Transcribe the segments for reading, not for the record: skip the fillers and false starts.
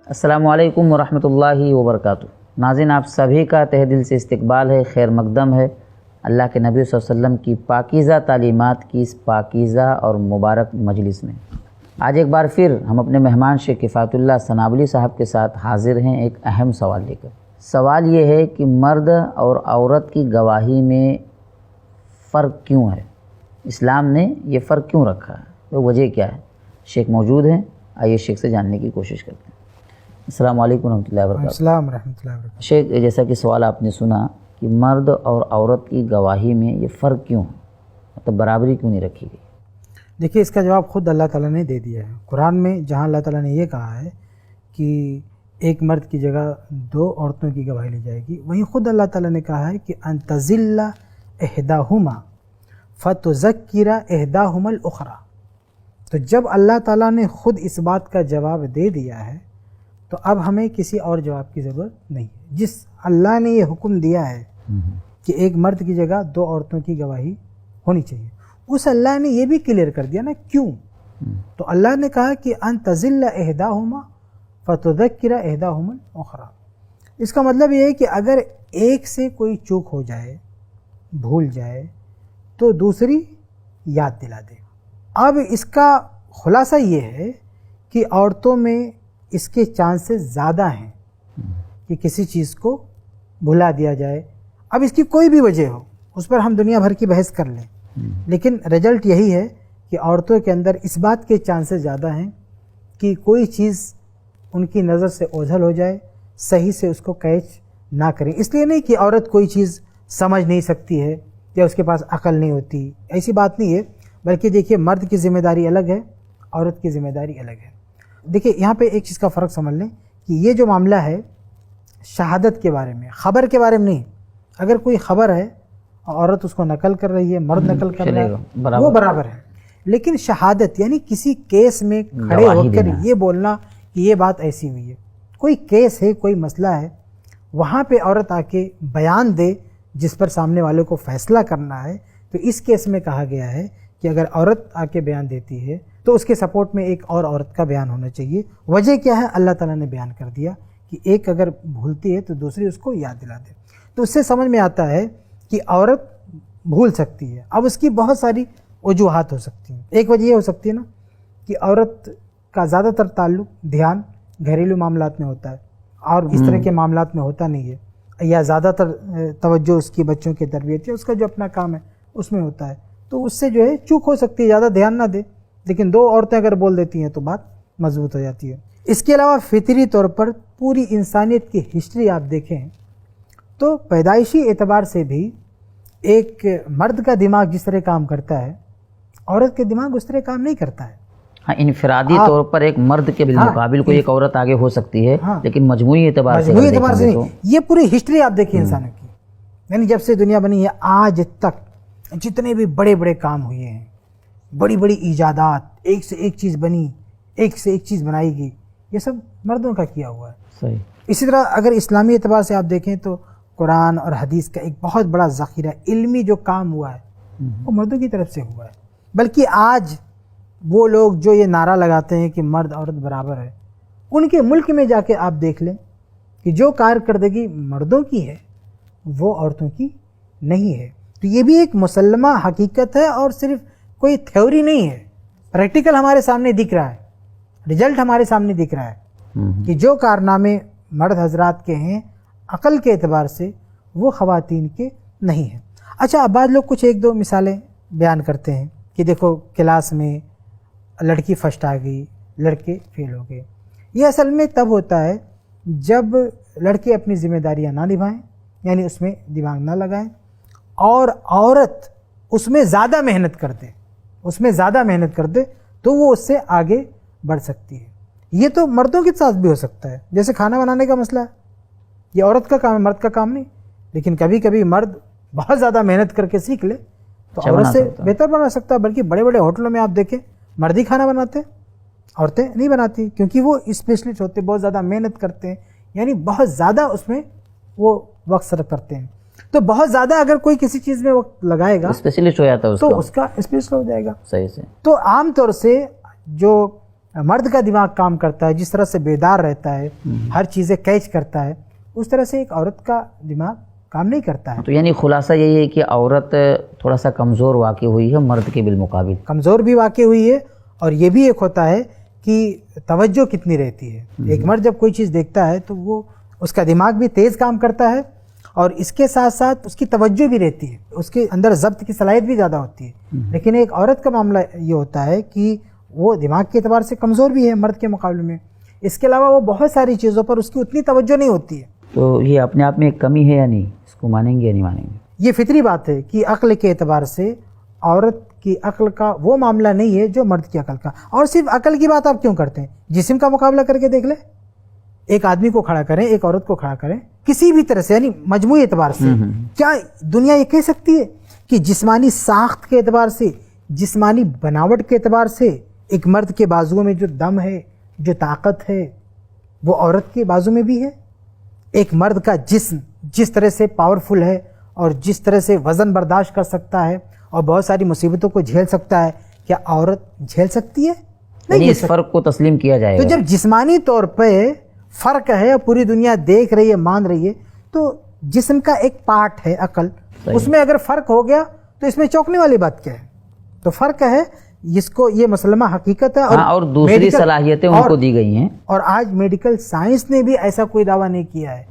السلام علیکم ورحمۃ اللہ وبرکاتہ۔ ناظرین، آپ سبھی کا تہ دل سے استقبال ہے، خیر مقدم ہے اللہ کے نبی صلی اللہ علیہ وسلم کی پاکیزہ تعلیمات کی اس پاکیزہ اور مبارک مجلس میں۔ آج ایک بار پھر ہم اپنے مہمان شیخ کفایت اللہ سنابلی صاحب کے ساتھ حاضر ہیں ایک اہم سوال لے کر۔ سوال یہ ہے کہ مرد اور عورت کی گواہی میں فرق کیوں ہے؟ اسلام نے یہ فرق کیوں رکھا ہے؟ وہ وجہ کیا ہے؟ شیخ موجود ہیں، آئیے شیخ سے جاننے کی کوشش کرتے ہیں۔ السلام علیکم ورحمۃ اللہ وبرکاتہ۔ السلام ورحمۃ اللہ وبرکاتہ۔ شیخ، جیسا کہ سوال آپ نے سنا کہ مرد اور عورت کی گواہی میں یہ فرق کیوں ہے، مطلب برابری کیوں نہیں رکھی گئی؟ دیکھیے، اس کا جواب خود اللہ تعالیٰ نے دے دیا ہے قرآن میں، جہاں اللہ تعالیٰ نے یہ کہا ہے کہ ایک مرد کی جگہ 2 عورتوں کی گواہی لی جائے گی، وہیں خود اللہ تعالیٰ نے کہا ہے کہ ان تضل احداہما فتذکر احداہما الاخری۔ تو جب اللہ تعالیٰ نے خود اس بات کا جواب دے دیا ہے تو اب ہمیں کسی اور جواب کی ضرورت نہیں ہے۔ جس اللہ نے یہ حکم دیا ہے کہ ایک مرد کی جگہ 2 عورتوں کی گواہی ہونی چاہیے، اس اللہ نے یہ بھی کلیئر کر دیا نا کیوں۔ تو اللہ نے کہا کہ ان تضل احداہما فتذکر احداہما الاخری۔ اس کا مطلب یہ ہے کہ اگر ایک سے کوئی چوک ہو جائے، بھول جائے، تو دوسری یاد دلا دے۔ اب اس کا خلاصہ یہ ہے کہ عورتوں میں اس کے چانسز زیادہ ہیں کہ کسی چیز کو بھلا دیا جائے۔ اب اس کی کوئی بھی وجہ ہو، اس پر ہم دنیا بھر کی بحث کر لیں، لیکن رزلٹ یہی ہے کہ عورتوں کے اندر اس بات کے چانسز زیادہ ہیں کہ کوئی چیز ان کی نظر سے اوجھل ہو جائے، صحیح سے اس کو کیچ نہ کریں۔ اس لیے نہیں کہ عورت کوئی چیز سمجھ نہیں سکتی ہے یا اس کے پاس عقل نہیں ہوتی، ایسی بات نہیں ہے، بلکہ دیکھیے مرد کی ذمہ داری الگ ہے، عورت کی ذمہ داری الگ ہے۔ دیکھیے یہاں پہ ایک چیز کا فرق سمجھ لیں کہ یہ جو معاملہ ہے شہادت کے بارے میں، خبر کے بارے میں نہیں۔ اگر کوئی خبر ہے، عورت اس کو نقل کر رہی ہے، مرد نقل کر رہا ہے، وہ برابر ہے۔ لیکن شہادت یعنی کسی کیس میں کھڑے ہو کر یہ بولنا کہ یہ بات ایسی ہوئی ہے، کوئی کیس ہے، کوئی مسئلہ ہے، وہاں پہ عورت آ کے بیان دے جس پر سامنے والے کو فیصلہ کرنا ہے، تو اس کیس میں کہا گیا ہے کہ اگر عورت آ کے بیان دیتی ہے تو اس کے سپورٹ میں ایک اور عورت کا بیان ہونا چاہیے۔ وجہ کیا ہے؟ اللہ تعالیٰ نے بیان کر دیا کہ ایک اگر بھولتی ہے تو دوسری اس کو یاد دلا دے۔ تو اس سے سمجھ میں آتا ہے کہ عورت بھول سکتی ہے۔ اب اس کی بہت ساری وجوہات ہو سکتی ہیں۔ ایک وجہ یہ ہو سکتی ہے نا کہ عورت کا زیادہ تر تعلق، دھیان گھریلو معاملات میں ہوتا ہے اور اس طرح کے معاملات میں ہوتا نہیں ہے، یا زیادہ تر توجہ اس کی بچوں کی تربیت یا اس کا جو اپنا کام ہے اس میں ہوتا ہے، تو اس سے جو ہے چوک ہو سکتی ہے، زیادہ دھیان نہ دے۔ لیکن 2 عورتیں اگر بول دیتی ہیں تو بات مضبوط ہو جاتی ہے۔ اس کے علاوہ فطری طور پر پوری انسانیت کی ہسٹری آپ دیکھیں تو پیدائشی اعتبار سے بھی ایک مرد کا دماغ جس طرح کام کرتا ہے، عورت کے دماغ اس طرح کام نہیں کرتا ہے۔ ہاں، انفرادی طور پر ایک مرد کے بالمقابل کوئی ایک عورت آگے ہو سکتی ہے، لیکن مجموعی اعتبار سے نہیں۔ یہ پوری ہسٹری آپ دیکھیں انسانوں کی، یعنی جب سے دنیا بنی ہے آج تک جتنے بھی بڑے بڑے کام ہوئے ہیں، بڑی بڑی ایجادات، ایک سے ایک چیز بنی، ایک سے ایک چیز بنائی گئی، یہ سب مردوں کا کیا ہوا ہے۔ صحیح۔ اسی طرح اگر اسلامی اعتبار سے آپ دیکھیں تو قرآن اور حدیث کا ایک بہت بڑا ذخیرہ علمی جو کام ہوا ہے وہ مردوں کی طرف سے ہوا ہے۔ بلکہ آج وہ لوگ جو یہ نعرہ لگاتے ہیں کہ مرد عورت برابر ہے، ان کے ملک میں جا کے آپ دیکھ لیں کہ جو کارکردگی مردوں کی ہے وہ عورتوں کی نہیں ہے۔ تو یہ بھی ایک مسلمہ حقیقت ہے اور صرف کوئی تھیوری نہیں ہے، پریکٹیکل ہمارے سامنے دکھ رہا ہے، رزلٹ ہمارے سامنے دکھ رہا ہے کہ جو کارنامے مرد حضرات کے ہیں عقل کے اعتبار سے وہ خواتین کے نہیں ہیں۔ اچھا، اب بعض لوگ کچھ 1-2 مثالیں بیان کرتے ہیں کہ دیکھو کلاس میں لڑکی فرسٹ آ گئی، لڑکے فیل ہو گئے۔ یہ اصل میں تب ہوتا ہے جب لڑکے اپنی ذمہ داریاں نہ نبھائیں، یعنی اس میں دماغ نہ لگائیں، اور عورت اس میں زیادہ محنت کر دے تو وہ اس سے آگے بڑھ سکتی ہے۔ یہ تو مردوں کے ساتھ بھی ہو سکتا ہے، جیسے کھانا بنانے کا مسئلہ ہے، یہ عورت کا کام ہے، مرد کا کام نہیں۔ لیکن کبھی کبھی مرد بہت زیادہ محنت کر کے سیکھ لے تو عورت سے بہتر بنا سکتا ہے۔ بلکہ بڑے بڑے ہوٹلوں میں آپ دیکھیں مرد ہی کھانا بناتے ہیں، عورتیں نہیں بناتی، کیونکہ وہ اسپیشلسٹ ہوتے، بہت زیادہ محنت کرتے ہیں، یعنی بہت زیادہ اس میں وہ وقت صرف کرتے ہیں۔ تو بہت زیادہ اگر کوئی کسی چیز میں وقت لگائے گا اسپیشلسٹ ہو جاتا ہے، تو اس کا اسپیشلسٹ ہو جائے گا۔ صحیح سے۔ تو عام طور سے جو مرد کا دماغ کام کرتا ہے، جس طرح سے بیدار رہتا ہے، ہر چیزیں کیچ کرتا ہے، اس طرح سے ایک عورت کا دماغ کام نہیں کرتا ہے. تو یعنی خلاصہ یہی ہے کہ عورت تھوڑا سا کمزور واقع ہوئی ہے مرد کے بالمقابل. کمزور بھی واقع ہوئی ہے، اور یہ بھی ایک ہوتا ہے کہ توجہ کتنی رہتی ہے. ایک مرد جب کوئی چیز دیکھتا ہے تو وہ اس کا دماغ بھی تیز کام کرتا ہے، اور اس کے ساتھ ساتھ اس کی توجہ بھی رہتی ہے، اس کے اندر ضبط کی صلاحیت بھی زیادہ ہوتی ہے. لیکن ایک عورت کا معاملہ یہ ہوتا ہے کہ وہ دماغ کے اعتبار سے کمزور بھی ہے مرد کے مقابلے میں. اس کے علاوہ وہ بہت ساری چیزوں پر اس کی اتنی توجہ نہیں ہوتی ہے. تو یہ اپنے آپ میں ایک کمی ہے یا نہیں؟ اس کو مانیں گے یا نہیں مانیں گے؟ یہ فطری بات ہے کہ عقل کے اعتبار سے عورت کی عقل کا وہ معاملہ نہیں ہے جو مرد کی عقل کا. اور صرف عقل کی بات آپ کیوں کرتے ہیں؟ جسم کا مقابلہ کر کے دیکھ لیں. ایک آدمی کو کھڑا کریں، ایک عورت کو کھڑا کریں، کسی بھی طرح سے، یعنی مجموعی اعتبار سے. کیا دنیا یہ کہہ سکتی ہے کہ جسمانی ساخت کے اعتبار سے، جسمانی بناوٹ کے اعتبار سے ایک مرد کے بازوؤں میں جو دم ہے، جو طاقت ہے، وہ عورت کے بازو میں بھی ہے؟ ایک مرد کا جسم جس طرح سے پاورفل ہے اور جس طرح سے وزن برداشت کر سکتا ہے اور بہت ساری مصیبتوں کو جھیل سکتا ہے، کیا عورت جھیل سکتی ہے؟ نہیں. اس فرق کو تسلیم کیا جائے گا. تو جب جسمانی طور پہ فرق ہے، پوری دنیا دیکھ رہی ہے، مان رہی ہے، تو جسم کا ایک پارٹ ہے عقل، اس میں اگر فرق ہو گیا تو اس میں چونکنے والی بات کیا ہے؟ تو فرق ہے، جس کو یہ مسلمہ حقیقت ہے. اور دوسری صلاحیتیں ان کو دی گئی ہیں. اور آج میڈیکل سائنس نے بھی ایسا کوئی دعویٰ نہیں کیا ہے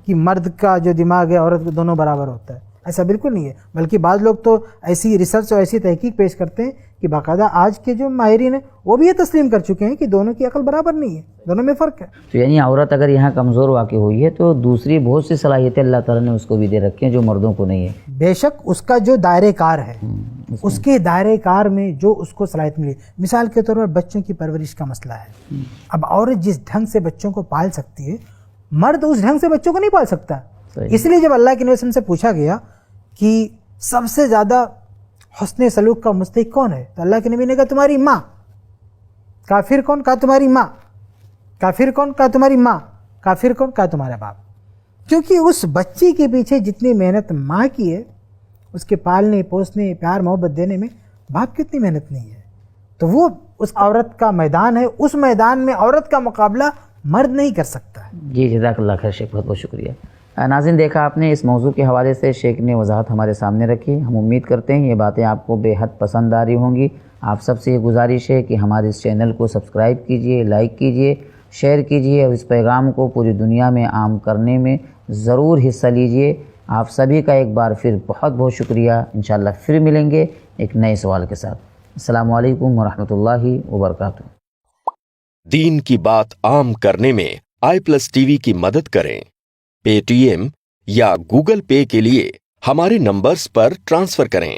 کہ مرد کا جو دماغ ہے عورت کو دونوں برابر ہوتا ہے. ایسا بالکل نہیں ہے. بلکہ بعض لوگ تو ایسی ریسرچ اور ایسی تحقیق پیش کرتے ہیں کہ باقاعدہ آج کے جو ماہرین ہیں وہ بھی یہ تسلیم کر چکے ہیں کہ دونوں کی عقل برابر نہیں ہے، دونوں میں فرق ہے. تو یعنی عورت اگر یہاں کمزور واقع ہوئی ہے تو دوسری بہت سی صلاحیتیں اللہ تعالیٰ نے اس کو بھی دے رکھی ہیں جو مردوں کو نہیں ہے. بے شک اس کا جو دائرۂ کار ہے، اس کے دائرۂ کار میں جو اس کو صلاحیت ملی. مثال کے طور پر بچوں کی پرورش کا مسئلہ ہے. اب عورت جس ڈھنگ سے بچوں کو پال سکتی ہے، مرد اس ڈھنگ سے بچوں کو نہیں پال سکتا. اس لیے جب اللہ کے نبی صلی اللہ علیہ وسلم سے پوچھا گیا کہ سب سے زیادہ حسن سلوک کا مستحق کون ہے، تو اللہ کے نبی نے کہا تمہاری ماں. کافر کون؟ کہا تمہاری ماں. کافر کون؟ کہا تمہاری ماں. کافر کون؟ کہا تمہارا باپ. کیونکہ اس بچی کے پیچھے جتنی محنت ماں کی ہے، اس کے پالنے پوسنے پیار محبت دینے میں باپ کی اتنی محنت نہیں ہے. تو وہ اس عورت کا میدان ہے، اس میدان میں عورت کا مقابلہ مرد نہیں کر سکتا ہے. جی جزاک اللہ خیر شیخ، بہت بہت شکریہ. ناظرین، دیکھا آپ نے اس موضوع کے حوالے سے شیخ نے وضاحت ہمارے سامنے رکھی. ہم امید کرتے ہیں یہ باتیں آپ کو بے حد پسند آ رہی ہوں گی. آپ سب سے یہ گزارش ہے کہ ہمارے اس چینل کو سبسکرائب کیجئے، لائک کیجئے، شیئر کیجئے اور اس پیغام کو پوری دنیا میں عام کرنے میں ضرور حصہ لیجئے. آپ سبھی کا ایک بار پھر بہت بہت شکریہ. انشاءاللہ پھر ملیں گے ایک نئے سوال کے ساتھ. السلام علیکم ورحمۃ اللہ وبرکاتہ. دین کی بات عام کرنے میں i+TV کی مدد کریں. پے ٹی ایم یا گوگل پے کے لیے ہمارے نمبرز پر ٹرانسفر کریں.